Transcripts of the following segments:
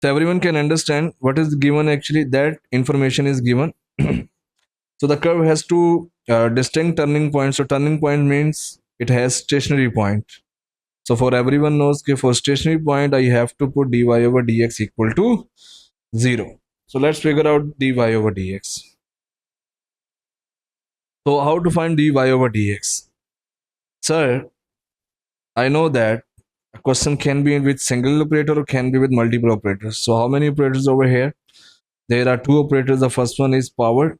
So everyone can understand what is given actually, that information is given. So the curve has two distinct turning points. So turning point means it has stationary point. So for everyone knows that for stationary point I have to put dy over dx equal to 0. So let's figure out dy over dx. So how to find dy over dx? Sir, I know that a question can be with single operator or can be with multiple operators. So how many operators over here? There are two operators. The first one is power,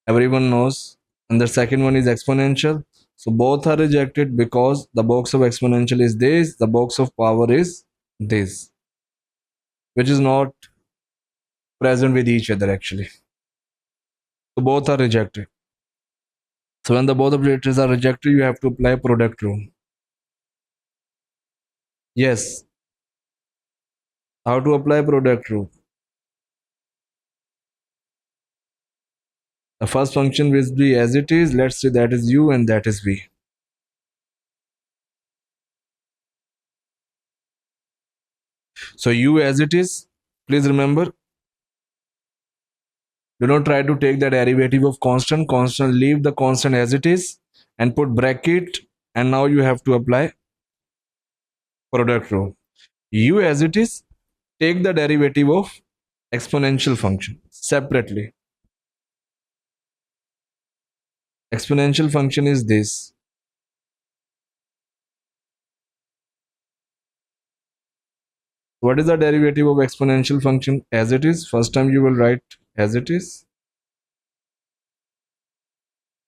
everyone knows, and the second one is exponential. So both are rejected because the box of exponential is this, the box of power is this, which is not present with each other actually. So both are rejected. So when the both operators are rejected, you have to apply product rule. Yes. How to apply product rule? The first function will be as it is. Let's say that is u and that is v. So u as it is, please remember, do not try to take the derivative of constant. Leave the constant as it is and put bracket, and now you have to apply product rule. U as it is, take the derivative of exponential function separately. Exponential function is this. What is the derivative of exponential function as it is? First time you will write as it is.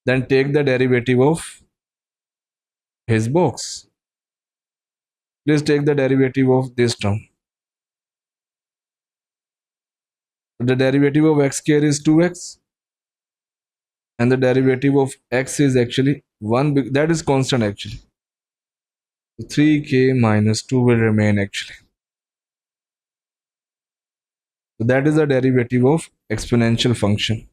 Then take the derivative of his box. Please take the derivative of this term. The derivative of x square is 2x. And the derivative of x is actually 1. That is constant actually. 3k minus 2 will remain actually. So that is the derivative of exponential function.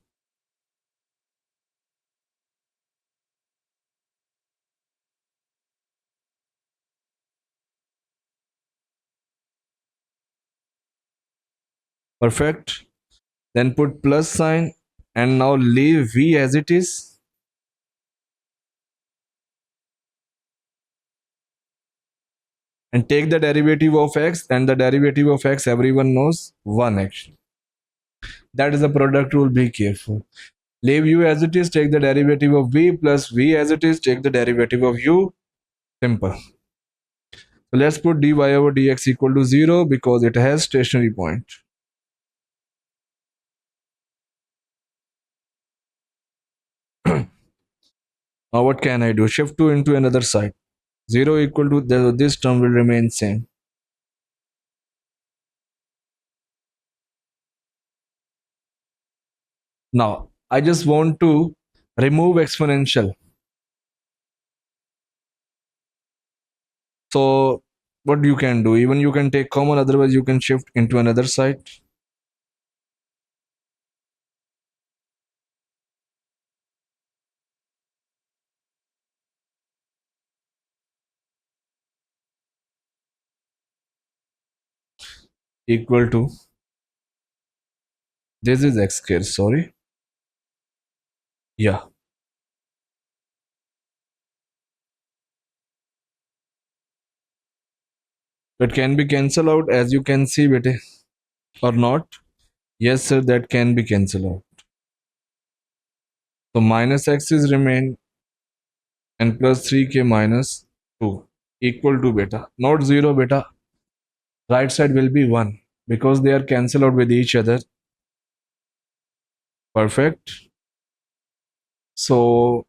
Perfect. Then put plus sign and now leave v as it is. And take the derivative of x, and the derivative of x everyone knows 1 actually. That is the product rule, be careful. Leave u as it is, take the derivative of v plus v as it is, take the derivative of u. Simple. So let's put dy over dx equal to 0 because it has stationary point. Now what can I do? Shift 2 into another side. 0 equal to this term will remain same. Now I just want to remove exponential. So what you can do? Even you can take common, otherwise you can shift into another side. Equal to, this is x square, sorry. Yeah. That can be cancelled out, as you can see, bete, or not. Yes sir, that can be cancelled out. So minus x is remain and plus 3k minus 2 equal to beta, not 0 beta. Right side will be 1 because they are cancelled out with each other. Perfect. So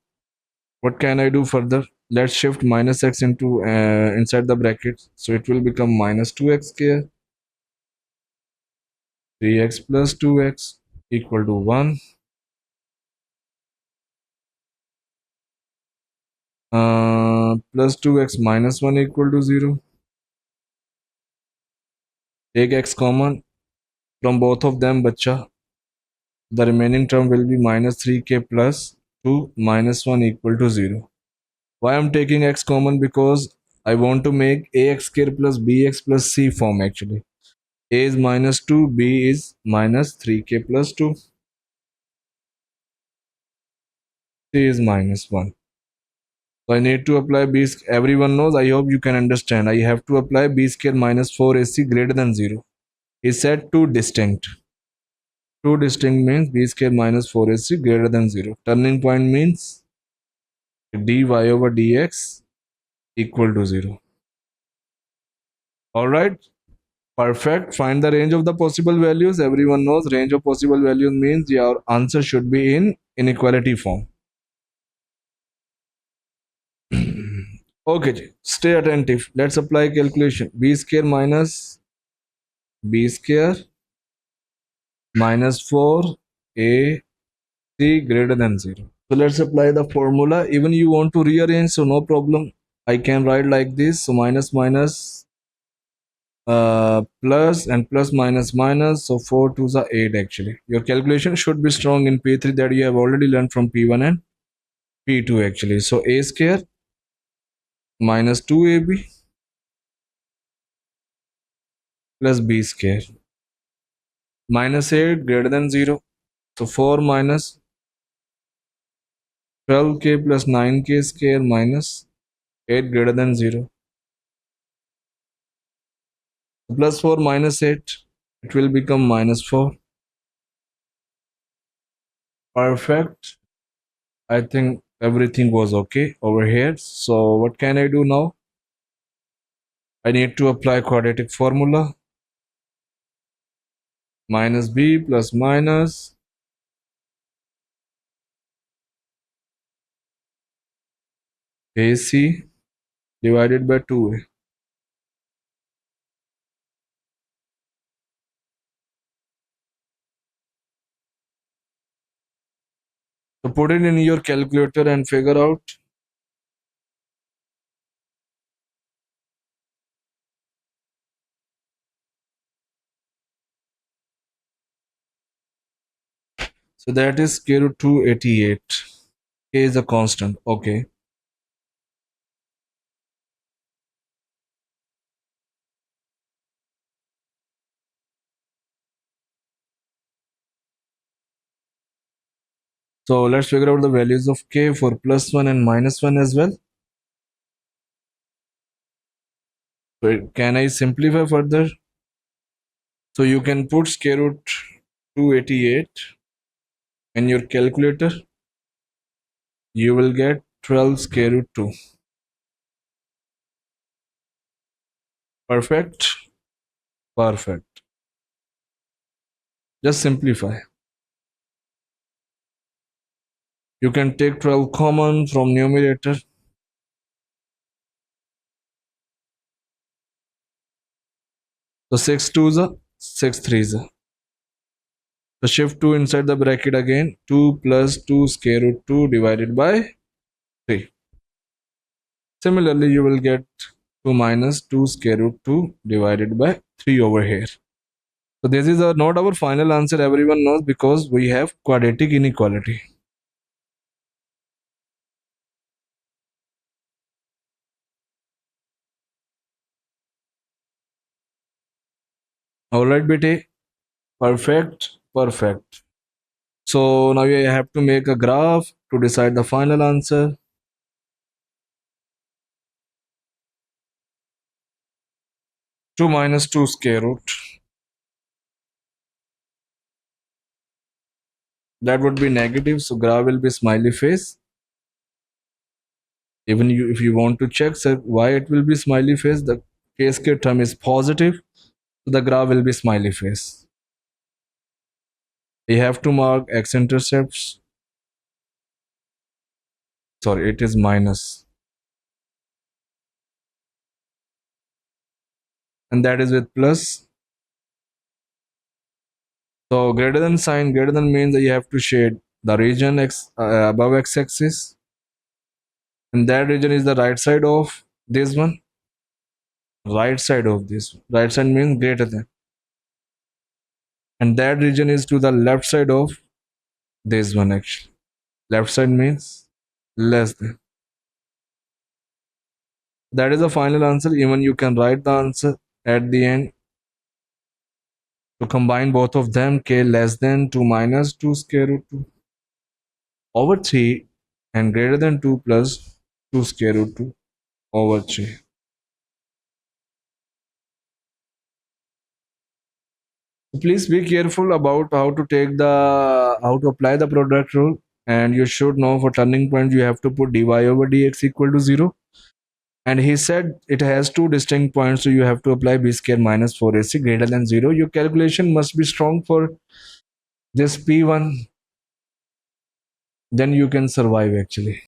what can I do further? Let's shift minus x into inside the bracket. So it will become minus 2x square. 3x plus 2x equal to 1. Plus 2x minus 1 equal to 0. Take x common from both of them, bacha. The remaining term will be minus 3k plus 2 minus 1 equal to 0. Why I'm taking x common? Because I want to make ax square plus bx plus c form actually. A is minus 2, B is minus 3k plus 2, C is minus 1. So I need to apply B. Everyone knows, I hope you can understand. I have to apply B square minus 4AC greater than 0. He said two distinct. Two distinct means B square minus 4AC greater than 0. Turning point means dy over dx equal to 0. Alright, perfect. Find the range of the possible values. Everyone knows range of possible values means your answer should be in inequality form. Okay, stay attentive. Let's apply calculation. B square minus B square minus 4AC greater than 0. So let's apply the formula. Even you want to rearrange, so no problem. I can write like this. So minus minus plus and plus minus minus. So 4 to the 8 actually. Your calculation should be strong in P3 that you have already learned from P1 and P2 actually. So A square minus 2AB plus B square minus 8 greater than 0. So 4 minus 12k plus 9k square minus 8 greater than 0. Plus 4 minus 8, it will become minus 4. Perfect. I think everything was okay over here. So what can I do now? I need to apply quadratic formula. Minus b plus minus AC divided by 2a. So put it in your calculator and figure out. So that is square root 288. K is a constant. Okay. So let's figure out the values of k for plus 1 and minus 1 as well. So can I simplify further? So you can put square root 288 in your calculator. You will get 12 square root 2. Perfect. Perfect. Just simplify. You can take 12 common from numerator. So 6 2s are 6 3s are. So shift 2 inside the bracket again. 2 plus 2 square root 2 divided by 3. Similarly, you will get 2 minus 2 square root 2 divided by 3 over here. So this is not our final answer, everyone knows, because we have quadratic inequality. Alright, bete. Perfect. Perfect. So now you have to make a graph to decide the final answer. 2 minus 2 square root. That would be negative, so graph will be smiley face. Even you, if you want to check why it will be smiley face, the k-square term is positive, so the graph will be smiley face. You have to mark x-intercepts. Sorry, it is minus. And that is with plus. So greater than sign, greater than means that you have to shade the region above x-axis. And that region is the right side of this one. Right side of this. Right side means greater than. And that region is to the left side of this one actually. Left side means less than. That is the final answer. Even you can write the answer at the end. To combine both of them, k less than 2 minus 2 square root 2 over 3 and greater than 2 plus 2 square root 2 over 3. Please be careful about how to apply the product rule, and you should know for turning point you have to put dy over dx equal to 0, and he said it has two distinct points, so you have to apply b square minus 4ac greater than 0. Your calculation must be strong for this p1, then you can survive actually.